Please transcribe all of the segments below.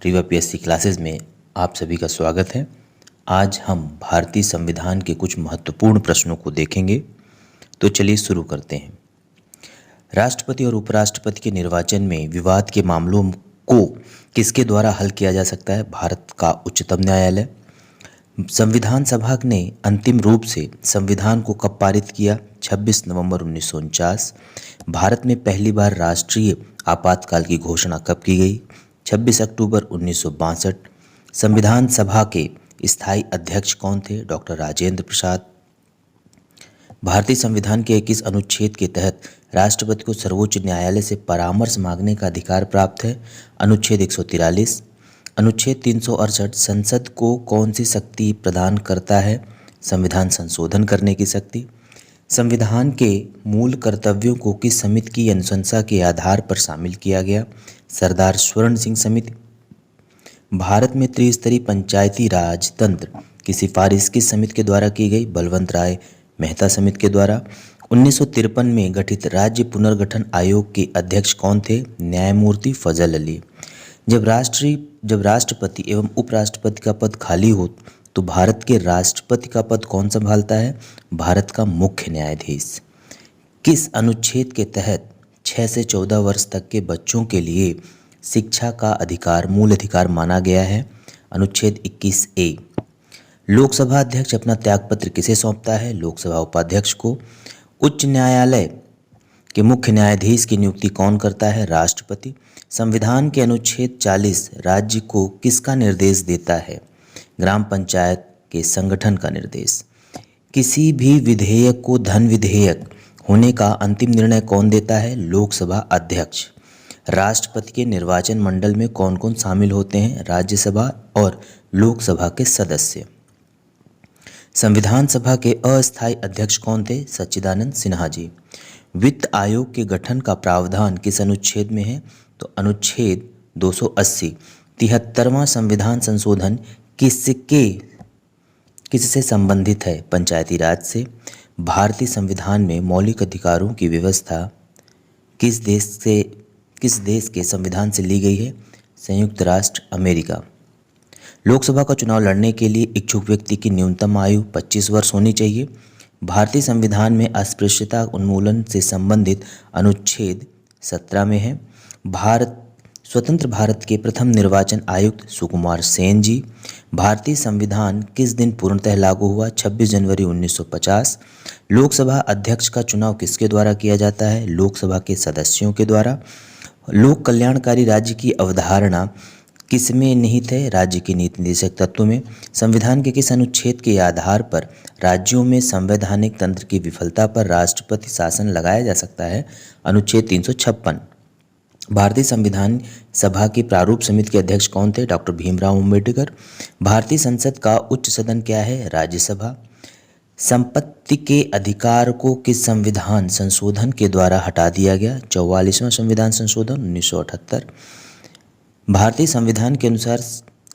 Rewa PSC classes में आप सभी का स्वागत है। आज हम भारतीय संविधान के कुछ महत्वपूर्ण प्रश्नों को देखेंगे। तो चलिए शुरू करते हैं। राष्ट्रपति और उपराष्ट्रपति के निर्वाचन में विवाद के मामलों को किसके द्वारा हल किया जा सकता है? भारत का उच्चतम न्यायालय। संविधान सभा ने अंतिम रूप से संविधान को कब पारित किया? 26 नवंबर 1949। भारत में पहली बार राष्ट्रीय आपातकाल की घोषणा कब की गई? 26 अक्टूबर 1962। संविधान सभा के स्थायी अध्यक्ष कौन थे? डॉक्टर राजेंद्र प्रसाद। भारतीय संविधान के 21 अनुच्छेद के तहत राष्ट्रपति को सर्वोच्च न्यायालय से परामर्श मांगने का अधिकार प्राप्त है। अनुच्छेद 143। अनुच्छेद 368 संसद को कौन सी शक्ति प्रदान करता है? संविधान संशोधन करने की शक्ति। संविधान के मूल कर्तव्यों को किस समिति की अनुशंसा के आधार पर शामिल किया गया? सरदार स्वर्ण सिंह समिति। भारत में त्रिस्तरीय पंचायती राज तंत्र की सिफारिश किस समिति के द्वारा की गई? बलवंत राय मेहता समिति के द्वारा। 1953 में गठित राज्य पुनर्गठन आयोग के अध्यक्ष कौन थे? न्यायमूर्ति फजल अली। जब राष्ट्रपति एवं उपराष्ट्रपति का पद खाली हो तो भारत के राष्ट्रपति का पद कौन संभालता है? भारत का मुख्य न्यायाधीश। किस अनुच्छेद के तहत 6 से 14 वर्ष तक के बच्चों के लिए शिक्षा का अधिकार मूल अधिकार माना गया है? अनुच्छेद 21A। लोकसभा अध्यक्ष अपना त्यागपत्र किसे सौंपता है? लोकसभा उपाध्यक्ष को। उच्च न्यायालय के मुख्य न्यायाधीश की नियुक्ति कौन करता है? राष्ट्रपति। संविधान के अनुच्छेद 40 राज्य को किसका निर्देश देता है? ग्राम पंचायत के संगठन का निर्देश। किसी भी विधेयक को धन विधेयक होने का अंतिम निर्णय कौन देता है? लोकसभा अध्यक्ष। राष्ट्रपति के निर्वाचन मंडल में कौन कौन शामिल होते हैं? राज्यसभा और लोकसभा के सदस्य। संविधान सभा के अस्थायी अध्यक्ष कौन थे? सच्चिदानंद सिन्हा जी। वित्त आयोग के गठन का प्रावधान किस अनुच्छेद में है? तो अनुच्छेद 280। 73वां संविधान संशोधन किससे संबंधित है? पंचायती राज से। भारतीय संविधान में मौलिक अधिकारों की व्यवस्था किस देश के संविधान से ली गई है? संयुक्त राष्ट्र अमेरिका। लोकसभा का चुनाव लड़ने के लिए इच्छुक व्यक्ति की न्यूनतम आयु 25 वर्ष होनी चाहिए। भारतीय संविधान में अस्पृश्यता उन्मूलन से संबंधित अनुच्छेद 17 में है। स्वतंत्र भारत के प्रथम निर्वाचन आयुक्त सुकुमार सेन जी। भारतीय संविधान किस दिन पूर्णतः लागू हुआ? 26 जनवरी 1950। लोकसभा अध्यक्ष का चुनाव किसके द्वारा किया जाता है? लोकसभा के सदस्यों के द्वारा। लोक कल्याणकारी राज्य की अवधारणा किसमें निहित है? राज्य के नीति निर्देशक तत्व में। संविधान के किस अनुच्छेद के आधार पर राज्यों में संवैधानिक तंत्र की विफलता पर राष्ट्रपति शासन लगाया जा सकता है? अनुच्छेद 356। भारतीय संविधान सभा की प्रारूप समिति के अध्यक्ष कौन थे? डॉक्टर भीमराव अम्बेडकर। भारतीय संसद का उच्च सदन क्या है? राज्यसभा। संपत्ति के अधिकार को किस संविधान संशोधन के द्वारा हटा दिया गया? 44वां संविधान संशोधन 1978। भारतीय संविधान के अनुसार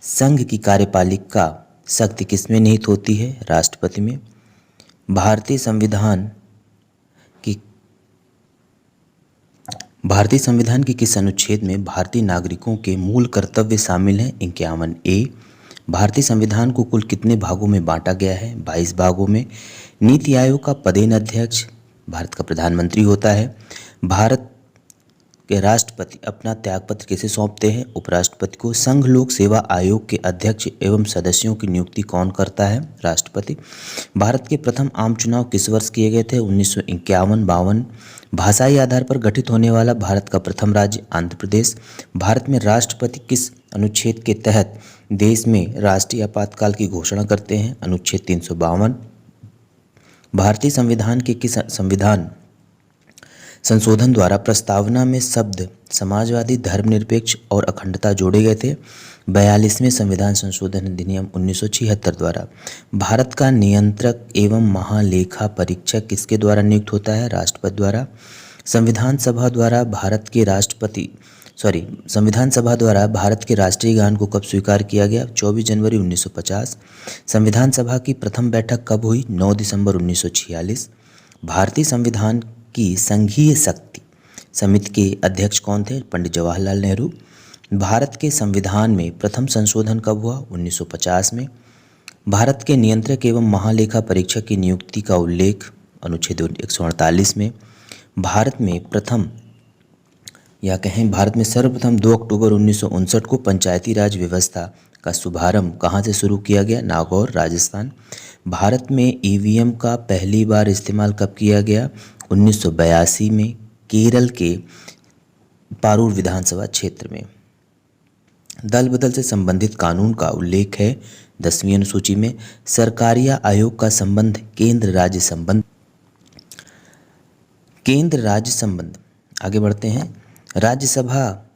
संघ की कार्यपालिका शक्ति किसमें निहित होती है? राष्ट्रपति में। भारतीय संविधान के किस अनुच्छेद में भारतीय नागरिकों के मूल कर्तव्य शामिल हैं? 51A। भारतीय संविधान को कुल कितने भागों में बांटा गया है? 22 भागों में। नीति आयोग का पदेन अध्यक्ष भारत का प्रधानमंत्री होता है। भारत के राष्ट्रपति अपना त्यागपत्र किसे सौंपते हैं? उपराष्ट्रपति को। संघ लोक सेवा आयोग के अध्यक्ष एवं सदस्यों की नियुक्ति कौन करता है? राष्ट्रपति। भारत के प्रथम आम चुनाव किस वर्ष किए गए थे? 1951-52। भाषाई आधार पर गठित होने वाला भारत का प्रथम राज्य आंध्र प्रदेश। भारत में राष्ट्रपति किस अनुच्छेद के तहत देश में राष्ट्रीय आपातकाल की घोषणा करते हैं? अनुच्छेद 352। भारतीय संविधान के किस संविधान संशोधन द्वारा प्रस्तावना में शब्द समाजवादी, धर्मनिरपेक्ष और अखंडता जोड़े गए थे? 42वें संविधान संशोधन अधिनियम 1976 द्वारा। भारत का नियंत्रक एवं महालेखा परीक्षक किसके द्वारा नियुक्त होता है? राष्ट्रपति द्वारा। संविधान सभा द्वारा भारत के राष्ट्रीय गान को कब स्वीकार किया गया? 24 जनवरी 1950। संविधान सभा की प्रथम बैठक कब हुई? 9 दिसंबर 1946। भारतीय संविधान की संघीय शक्ति समिति के अध्यक्ष कौन थे? पंडित जवाहरलाल नेहरू। भारत के संविधान में प्रथम संशोधन कब हुआ? 1950 में। भारत के नियंत्रक एवं महालेखा परीक्षक की नियुक्ति का उल्लेख अनुच्छेद 148 में। भारत में सर्वप्रथम 2 अक्टूबर 1959 को पंचायती राज व्यवस्था का शुभारंभ कहाँ से शुरू किया गया? नागौर, राजस्थान। भारत में ईवीएम का पहली बार इस्तेमाल कब किया गया? 1982 में, केरल के पारूर विधानसभा क्षेत्र में। दल बदल से संबंधित कानून का उल्लेख है 10वीं अनुसूची में। सरकारिया आयोग का संबंध केंद्र राज्य संबंध। आगे बढ़ते हैं। राज्यसभा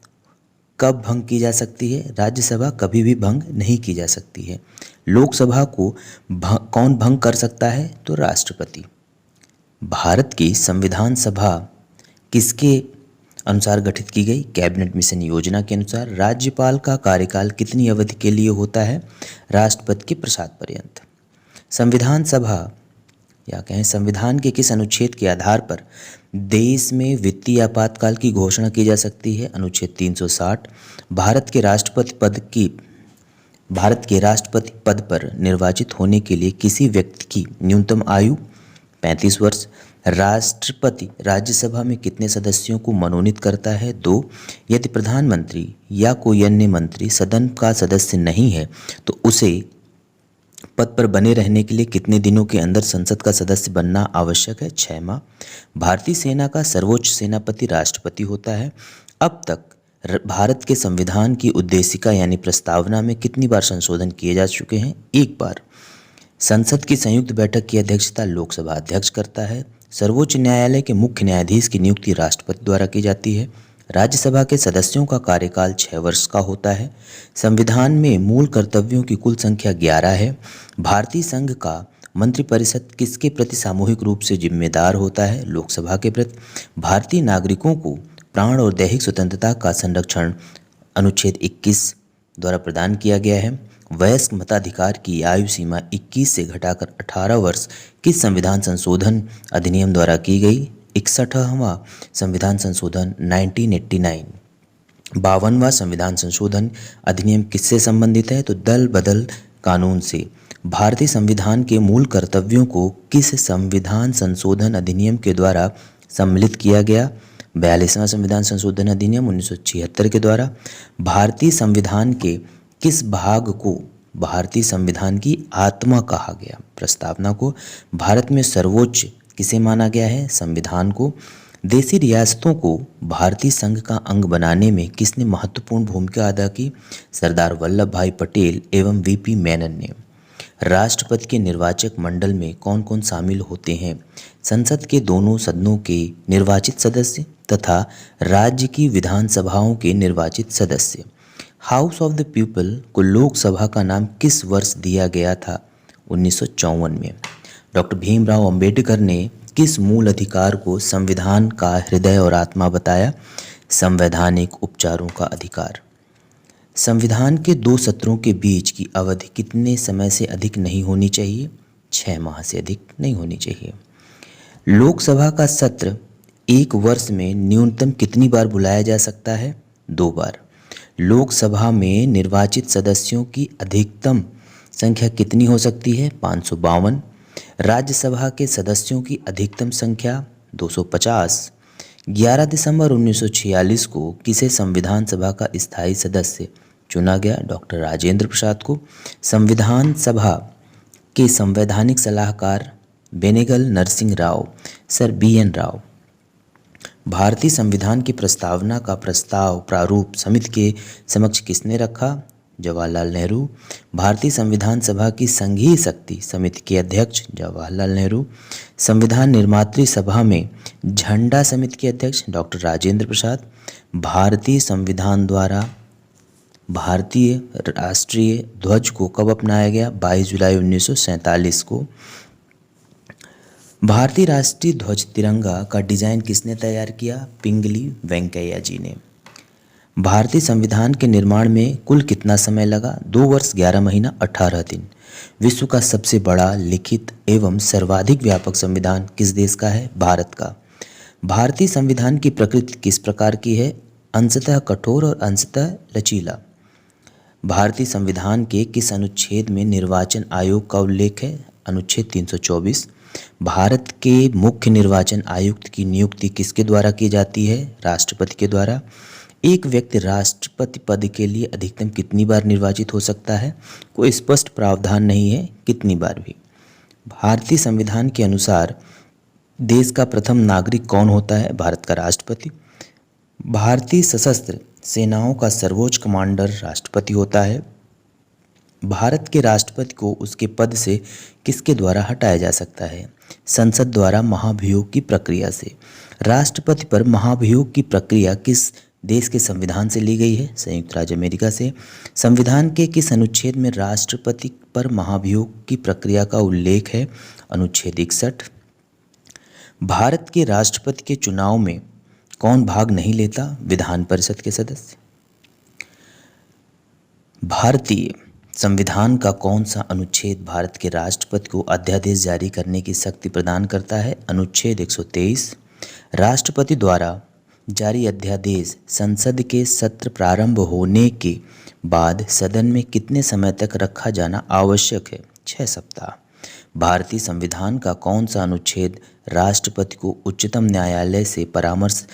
कब भंग की जा सकती है? राज्यसभा कभी भी भंग नहीं की जा सकती है। लोकसभा को कौन भंग कर सकता है? तो राष्ट्रपति। भारत की संविधान सभा किसके अनुसार गठित की गई? कैबिनेट मिशन योजना के अनुसार। राज्यपाल का कार्यकाल कितनी अवधि के लिए होता है? राष्ट्रपति के प्रसाद पर्यंत। संविधान सभा संविधान के किस अनुच्छेद के आधार पर देश में वित्तीय आपातकाल की घोषणा की जा सकती है? अनुच्छेद 360। भारत के राष्ट्रपति पद पर निर्वाचित होने के लिए किसी व्यक्ति की न्यूनतम आयु 35 वर्ष। राष्ट्रपति राज्यसभा में कितने सदस्यों को मनोनीत करता है? 2। यदि प्रधानमंत्री या कोई अन्य मंत्री सदन का सदस्य नहीं है तो उसे पद पर बने रहने के लिए कितने दिनों के अंदर संसद का सदस्य बनना आवश्यक है? 6 माह। भारतीय सेना का सर्वोच्च सेनापति राष्ट्रपति होता है। अब तक भारत के संविधान की उद्देशिका यानी प्रस्तावना में कितनी बार संशोधन किए जा चुके हैं? 1 बार। संसद की संयुक्त बैठक की अध्यक्षता लोकसभा अध्यक्ष करता है। सर्वोच्च न्यायालय के मुख्य न्यायाधीश की नियुक्ति राष्ट्रपति द्वारा की जाती है। राज्यसभा के सदस्यों का कार्यकाल 6 वर्ष का होता है। संविधान में मूल कर्तव्यों की कुल संख्या 11 है। भारतीय संघ का मंत्रिपरिषद किसके प्रति सामूहिक रूप से जिम्मेदार होता है? लोकसभा के प्रति। भारतीय नागरिकों को प्राण और दैहिक स्वतंत्रता का संरक्षण अनुच्छेद 21 द्वारा प्रदान किया गया है। वयस्क मताधिकार की आयु सीमा 21 से घटाकर 18 वर्ष किस संविधान संशोधन अधिनियम द्वारा की गई? 61वां संविधान संशोधन 1989। 52वां संविधान संशोधन अधिनियम किससे संबंधित है? तो दल बदल कानून से। भारतीय संविधान के मूल कर्तव्यों को किस संविधान संशोधन अधिनियम के द्वारा सम्मिलित किया गया? 42वां संविधान संशोधन अधिनियम 1976 के द्वारा। भारतीय संविधान के किस भाग को भारतीय संविधान की आत्मा कहा गया? प्रस्तावना को। भारत में सर्वोच्च किसे माना गया है? संविधान को। देशी रियासतों को भारतीय संघ का अंग बनाने में किसने महत्वपूर्ण भूमिका अदा की? सरदार वल्लभ भाई पटेल एवं वीपी मेनन ने। राष्ट्रपति के निर्वाचक मंडल में कौन कौन शामिल होते हैं? संसद के दोनों सदनों के निर्वाचित सदस्य तथा राज्य की विधानसभाओं के निर्वाचित सदस्य। हाउस ऑफ द पीपल को लोकसभा का नाम किस वर्ष दिया गया था? 1954 में। डॉक्टर भीमराव अंबेडकर ने किस मूल अधिकार को संविधान का हृदय और आत्मा बताया? संवैधानिक उपचारों का अधिकार। संविधान के 2 सत्रों के बीच की अवधि कितने समय से अधिक नहीं होनी चाहिए? 6 माह से अधिक नहीं होनी चाहिए। लोकसभा का सत्र 1 वर्ष में न्यूनतम कितनी बार बुलाया जा सकता है? 2 बार। लोकसभा में निर्वाचित सदस्यों की अधिकतम संख्या कितनी हो सकती है? 552। राज्यसभा के सदस्यों की अधिकतम संख्या 250। 11 दिसंबर 1946 को किसे संविधान सभा का स्थायी सदस्य चुना गया? डॉक्टर राजेंद्र प्रसाद को। संविधान सभा के संवैधानिक सलाहकार बेनेगल नरसिंह राव, सर BN राव। भारतीय संविधान की प्रस्तावना का प्रारूप समिति के समक्ष किसने रखा? जवाहरलाल नेहरू। भारतीय संविधान सभा की संघीय शक्ति समिति के अध्यक्ष जवाहरलाल नेहरू। संविधान निर्मात्री सभा में झंडा समिति के अध्यक्ष डॉक्टर राजेंद्र प्रसाद। भारतीय संविधान द्वारा भारतीय राष्ट्रीय ध्वज को कब अपनाया गया? 22 जुलाई 1947 को। भारतीय राष्ट्रीय ध्वज तिरंगा का डिजाइन किसने तैयार किया? पिंगली वेंकैया जी ने। भारतीय संविधान के निर्माण में कुल कितना समय लगा? 2 वर्ष 11 महीना 18 दिन। विश्व का सबसे बड़ा लिखित एवं सर्वाधिक व्यापक संविधान किस देश का है? भारत का। भारतीय संविधान की प्रकृति किस प्रकार की है? अंशतः कठोर और अंशतः लचीला। भारतीय संविधान के किस अनुच्छेद में निर्वाचन आयोग का उल्लेख है? अनुच्छेद 324। भारत के मुख्य निर्वाचन आयुक्त की नियुक्ति किसके द्वारा की जाती है? राष्ट्रपति के द्वारा। एक व्यक्ति राष्ट्रपति पद के लिए अधिकतम कितनी बार निर्वाचित हो सकता है? कोई स्पष्ट प्रावधान नहीं है कितनी बार भी। भारतीय संविधान के अनुसार देश का प्रथम नागरिक कौन होता है? भारत का राष्ट्रपति। भारतीय सशस्त्र सेनाओं का सर्वोच्च कमांडर राष्ट्रपति होता है। भारत के राष्ट्रपति को उसके पद से किसके द्वारा हटाया जा सकता है? संसद द्वारा महाभियोग की प्रक्रिया से। राष्ट्रपति पर महाभियोग की प्रक्रिया किस देश के संविधान से ली गई है? संयुक्त राज्य अमेरिका से। संविधान के किस अनुच्छेद में राष्ट्रपति पर महाभियोग की प्रक्रिया का उल्लेख है? अनुच्छेद 61। भारत के राष्ट्रपति के चुनाव में कौन भाग नहीं लेता? विधान परिषद के सदस्य। भारतीय संविधान का कौन सा अनुच्छेद भारत के राष्ट्रपति को अध्यादेश जारी करने की शक्ति प्रदान करता है? अनुच्छेद 123। राष्ट्रपति द्वारा जारी अध्यादेश संसद के सत्र प्रारंभ होने के बाद सदन में कितने समय तक रखा जाना आवश्यक है? 6 सप्ताह। भारतीय संविधान का कौन सा अनुच्छेद राष्ट्रपति को उच्चतम न्यायालय से परामर्श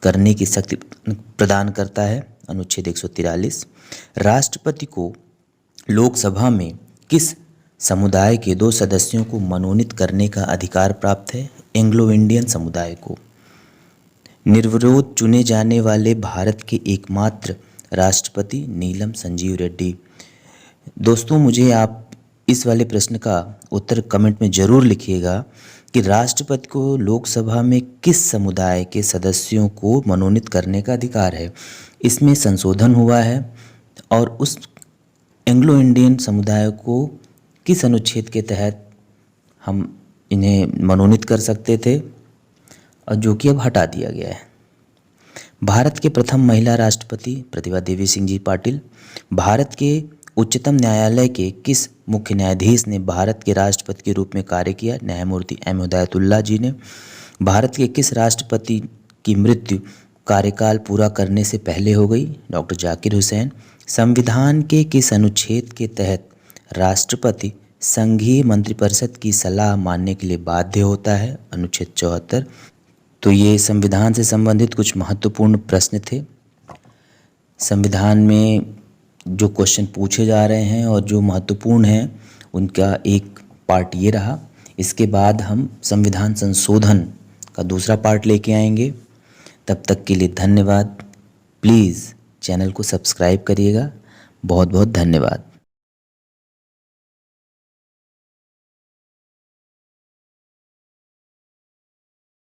करने की शक्ति प्रदान करता है? अनुच्छेद 143। राष्ट्रपति को लोकसभा में किस समुदाय के 2 सदस्यों को मनोनीत करने का अधिकार प्राप्त है? एंग्लो इंडियन समुदाय को। निर्विरोध चुने जाने वाले भारत के एकमात्र राष्ट्रपति नीलम संजीव रेड्डी। दोस्तों, मुझे आप इस वाले प्रश्न का उत्तर कमेंट में ज़रूर लिखिएगा कि राष्ट्रपति को लोकसभा में किस समुदाय के सदस्यों को मनोनीत करने का अधिकार है। इसमें संशोधन हुआ है और उस एंग्लो इंडियन समुदाय को किस अनुच्छेद के तहत हम इन्हें मनोनीत कर सकते थे और जो कि अब हटा दिया गया है। भारत के प्रथम महिला राष्ट्रपति प्रतिभा देवी सिंह जी पाटिल। भारत के उच्चतम न्यायालय के किस मुख्य न्यायाधीश ने भारत के राष्ट्रपति के रूप में कार्य किया? न्यायमूर्ति एम हिदायतुल्लाह जी ने। भारत के किस राष्ट्रपति की मृत्यु कार्यकाल पूरा करने से पहले हो गई? डॉक्टर जाकिर हुसैन। संविधान के किस अनुच्छेद के तहत राष्ट्रपति संघीय मंत्रिपरिषद की सलाह मानने के लिए बाध्य होता है? अनुच्छेद 74। तो ये संविधान से संबंधित कुछ महत्वपूर्ण प्रश्न थे। संविधान में जो क्वेश्चन पूछे जा रहे हैं और जो महत्वपूर्ण हैं उनका एक पार्ट ये रहा। इसके बाद हम संविधान संशोधन का दूसरा पार्ट लेके आएंगे। तब तक के लिए धन्यवाद। प्लीज़ चैनल को सब्सक्राइब करिएगा। बहुत बहुत धन्यवाद।